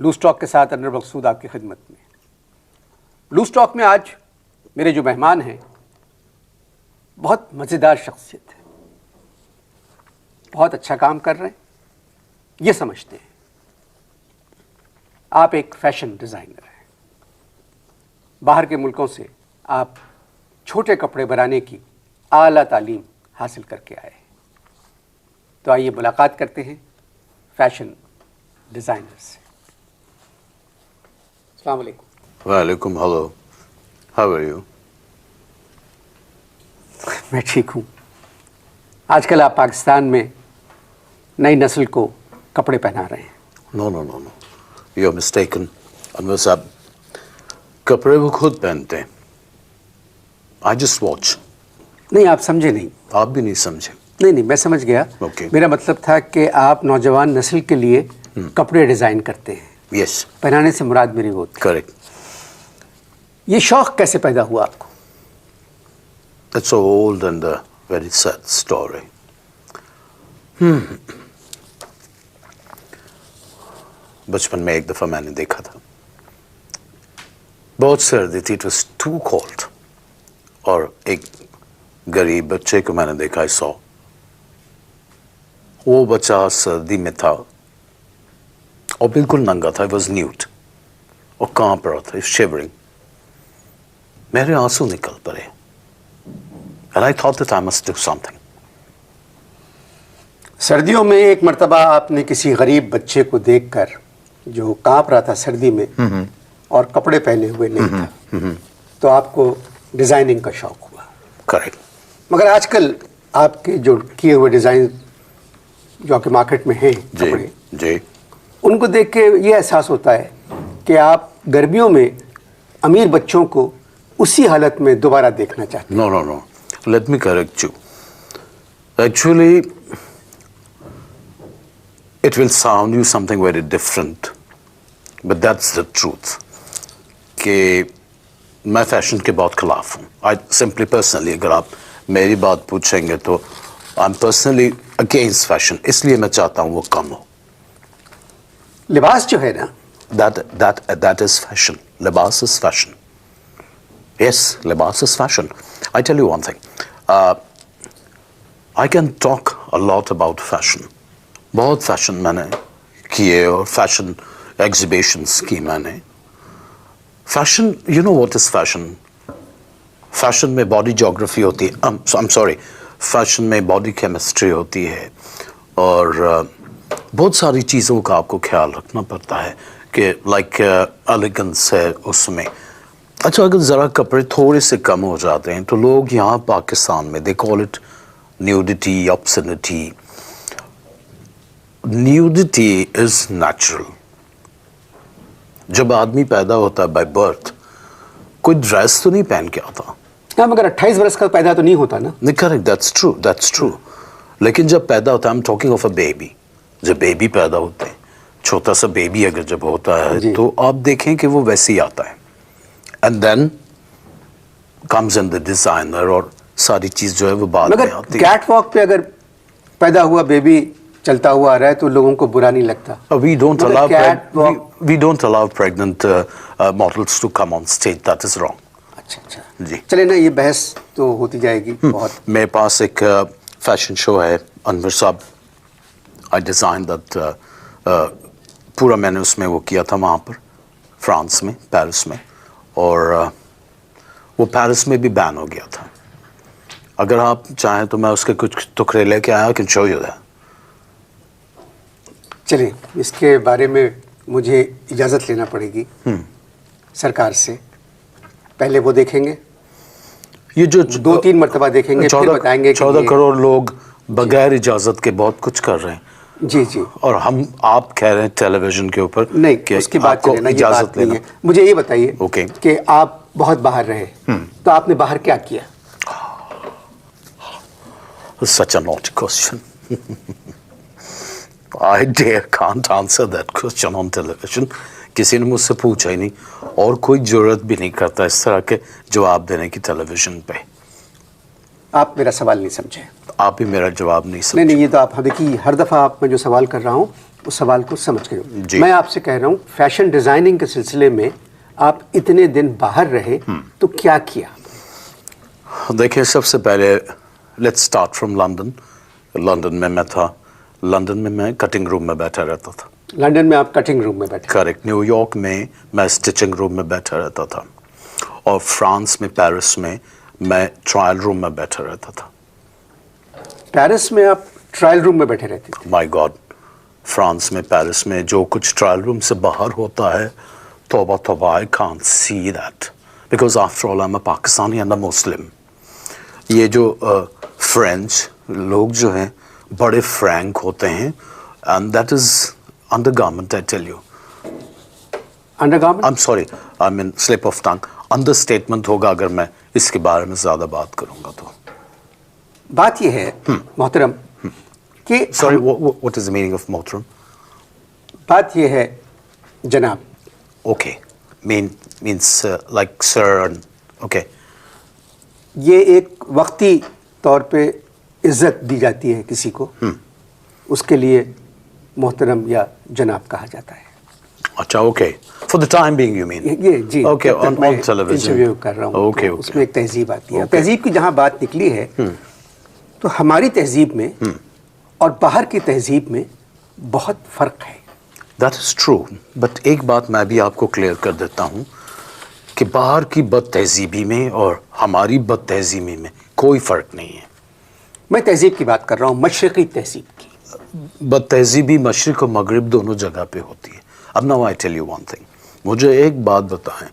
Loose talk کے ساتھ انور مقصود آپ کی خدمت میں. لوز ٹاک میں آج میرے جو مہمان ہیں بہت مزیدار شخصیت ہے, بہت اچھا کام کر رہے ہیں, یہ سمجھتے ہیں. آپ ایک فیشن ڈیزائنر ہیں, باہر کے ملکوں سے آپ چھوٹے کپڑے بنانے کی اعلیٰ تعلیم حاصل کر کے آئے ہیں. تو آئیے ملاقات کرتے ہیں فیشن ڈیزائنر سے. السلام علیکم. وعلیکم ہلو, ہاؤ آر یو؟ میں ٹھیک ہوں. آج کل آپ پاکستان میں نئی نسل کو کپڑے پہنا رہے ہیں. نو نو نو نو, یو آر مسٹیکن. انور صاحب کپڑے وہ خود پہنتے ہیں. I just watch. نہیں, آپ سمجھے نہیں. آپ بھی نہیں سمجھے. نہیں, میں سمجھ گیا. Okay. میرا مطلب تھا کہ آپ نوجوان نسل کے لیے کپڑے ڈیزائن کرتے ہیں. یس, پہنانے سے مراد میری وہ تھی. کریکٹ. یہ شوق کیسے پیدا ہوا آپ کو؟ It's so old and a very sad story. بچپن میں ایک دفعہ میں نے دیکھا تھا, بہت سردی تھی, اٹ واز ٹو کولڈ, اور ایک غریب بچے کو میں نے دیکھا. I saw وہ بچہ سردی میں تھا اور بالکل ننگا تھا. It was nude اور کانپ رہا تھا, shivering. میرے آنسو نکل پڑے. And I thought that I must do something. سردیوں میں ایک مرتبہ آپ نے کسی غریب بچے کو دیکھ کر جو کانپ رہا تھا سردی میں اور کپڑے پہنے ہوئے نہیں تھا, تو آپ کو ڈیزائننگ کا شوق ہوا. کریکٹ. مگر آج کل آپ کے جو کیے ہوئے ڈیزائن جو کہ مارکیٹ میں ہیں جی کپڑے, جی, ان کو دیکھ کے یہ احساس ہوتا ہے کہ آپ گرمیوں میں امیر بچوں کو اسی حالت میں دوبارہ دیکھنا چاہتے ہیں. نو نو نو, let me correct you. Actually, it will sound you something very different, but that's the truth. کہ میں فیشن کے بہت خلاف ہوں. I simply personally, اگر آپ میری بات پوچھیں گے تو I'm personally against fashion. اس لیے میں چاہتا ہوں وہ کم ہو. لباس جو ہے نا, That is fashion. لباس is fashion. Yes, libas is fashion. I tell you one thing. I can talk a lot about fashion. بہت فیشن میں نے کیے اور فیشن ایگزیبیشنس کی میں نے. Fashion, you know what is fashion? Fashion میں باڈی جیوگرافی ہوتی ہے. I'm sorry. فیشن میں باڈی کیمسٹری ہوتی ہے اور بہت ساری چیزوں کا آپ کو خیال رکھنا پڑتا ہے کہ لائک ایلیگنس ہے اس میں. اچھا, اگر ذرا کپڑے تھوڑے سے کم ہو جاتے ہیں تو لوگ یہاں پاکستان میں they call it nudity, obscenity. Nudity is natural. جب آدمی پیدا ہوتا ہے بائی برتھ, کوئی ڈریس تو نہیں پہن کے آتا. ہاں, مگر 28 برس کا پیدا تو نہیں ہوتا نا. نہیں, کریکٹ, that's true. لیکن جب پیدا ہوتا ہے, I'm talking of a baby. جب بیبی پیدا ہوتے ہیں, چھوٹا سا بیبی اگر جب ہوتا ہے تو آپ دیکھیں کہ وہ ویسے ہی آتا ہے. And then comes in the designer اور ساری چیز جو ہے وہ بعد میں آتی ہے. مگر کیٹ واک پہ اگر پیدا ہوا بیبی چلتا ہوا آ رہا ہے تو لوگوں کو برا نہیں لگتا. We don't allow pregnant models to come on stage. That is wrong. اچھا جی, چلے نا, یہ بحث تو ہوتی جائے گی بہت. میرے پاس ایک فیشن شو ہے انور صاحب. I designed that پورا میں نے اس میں وہ کیا تھا وہاں پر فرانس میں, پیرس میں, اور وہ پیرس میں بھی بین ہو گیا تھا. اگر آپ چاہیں تو میں اس کے کچھ ٹکڑے لے کے آیا, کین شو یو دیٹ. چلیں, اس کے بارے میں مجھے اجازت لینا پڑے گی سرکار سے. پہلے وہ دیکھیں گے, یہ جو 2-3 مرتبہ دیکھیں گے, پھر بتائیں گے. 14 کروڑ لوگ بغیر اجازت کے بہت کچھ کر رہے ہیں. جی, اور آپ کہہ رہے ہیں ٹیلی ویژن کے اوپر نہیں, اس کی بات چلے نا, یہ بات نہیں ہے. مجھے یہ بتائیے کہ آپ بہت باہر رہے, تو آپ نے باہر کیا کیا؟ Such a naughty question. I can't answer that question on television. کسی نے مجھ سے پوچھا ہی نہیں, اور کوئی جرت بھی نہیں کرتا اس طرح کے جواب دینے کی ٹیلی ویژن پہ. آپ میرا سوال نہیں سمجھے. آپ بھی میرا جواب نہیں سمجھے. نہیں, یہ تو آپ دیکھیے, ہر دفعہ آپ میں جو سوال کر رہا ہوں اس سوال کو سمجھ گئے ہوں. جی. میں آپ سے کہہ رہا ہوں فیشن ڈیزائننگ کے سلسلے میں آپ اتنے دن باہر رہے تو کیا کیا؟ دیکھیں سب سے پہلے let's start from London. London میں میں تھا، لندن میں میں کٹنگ روم میں بیٹھا رہتا تھا. لندن میں آپ کٹنگ روم میں بیٹھے؟ کریکٹ. نیو یارک میں میں اسٹچنگ روم میں بیٹھا رہتا تھا، اور فرانس میں پیرس میں میں ٹرائل روم میں بیٹھا رہتا تھا. پیرس میں آپ ٹرائل روم میں بیٹھے رہتے تھے؟ مائی گاڈ، فرانس میں پیرس میں جو کچھ ٹرائل روم سے باہر ہوتا ہے، توبہ توبہ، I can't see that because after all I am a Pakistani and a Muslim. یہ جو فرینچ لوگ جو ہیں بڑے فرینک ہوتے ہیں، and that is undergarment. I tell you, undergarment? I am sorry, I mean slip of tongue, understatement ہوگا اگر میں اس کے بارے میں زیادہ بات کروں گا تو. بات یہ ہے محترم کہ sorry, what is the meaning of محترم؟ بات یہ ہے جناب. اوکے، مینس لائک سر. اوکے، یہ ایک وقتی طور پہ عزت دی جاتی ہے کسی کو، اس کے لیے محترم یا جناب کہا جاتا ہے. اچھا، okay, for the time being you mean. یہ جی اوکے، جب تک آن میں ٹیلی ویژن انٹرویو کر رہا ہوں اوکے، تو اس میں ایک تہذیب آتی ہے. اوکے. تہذیب کی جہاں بات نکلی ہے تو ہماری تہذیب میں اور باہر کی تہذیب میں بہت فرق ہے. دیٹ از ٹرو، بٹ ایک بات میں بھی آپ کو کلیئر کر دیتا ہوں کہ باہر کی بد تہذیبی میں اور ہماری بد تہذیبی میں کوئی فرق نہیں ہے. میں تہذیب کی بات کر رہا ہوں، مشرقی تہذیب کی. بد تہذیبی مشرق و مغرب دونوں جگہ پہ ہوتی ہے. اب now I tell you one thing, مجھے ایک بات بتائیں،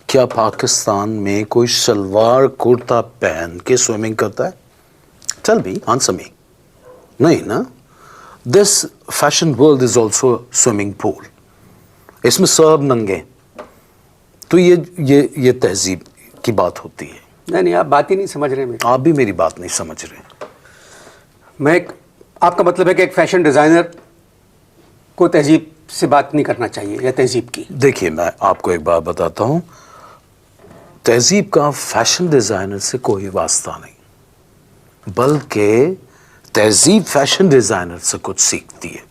کیا پاکستان میں کوئی شلوار کرتا پہن کے سوئمنگ کرتا ہے؟ Tell me, answer me. نہیں نا. This fashion world is also swimming pool, اس میں سب ننگے. تو یہ تہذیب کی بات ہوتی ہے. نہیں، آپ بات ہی نہیں سمجھ رہے. آپ بھی میری بات نہیں سمجھ رہے. آپ کا مطلب ہے کہ ایک فیشن ڈیزائنر کو تہذیب سے بات نہیں کرنا چاہیے یا تہذیب کی؟ دیکھیے، میں آپ کو ایک بات بتاتا ہوں، تہذیب کا فیشن ڈیزائنر سے کوئی واسطہ نہیں، بلکہ تہذیب فیشن ڈیزائنر سے کچھ سیکھتی ہے.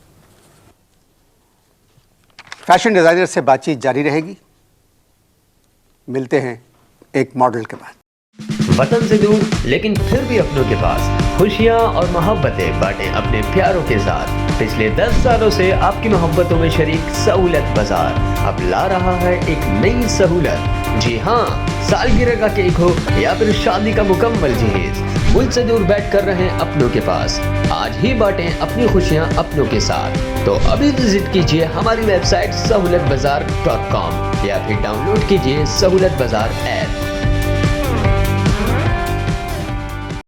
فیشن ڈیزائنر سے بات چیت جاری رہے گی. ملتے ہیں ایک ماڈل کے بعد. وطن سے دور لیکن پھر بھی اپنوں کے پاس خوشیاں اور محبتیں بانٹیں اپنے پیاروں کے ساتھ. پچھلے 10 سالوں سے آپ کی محبتوں میں شریک سہولت بازار اب لا رہا ہے ایک نئی سہولت. جی ہاں، سالگرہ کا کیک ہو یا پھر شادی کا مکمل جہیز، ملک سے دور بیٹھ کر رہیں اپنوں کے پاس. آج ہی بانٹیں اپنی خوشیاں اپنوں کے ساتھ. تو ابھی وزٹ کیجیے ہماری ویب سائٹ سہولت بازار.com یا پھر ڈاؤن لوڈ کیجیے سہولت بازار ایپ.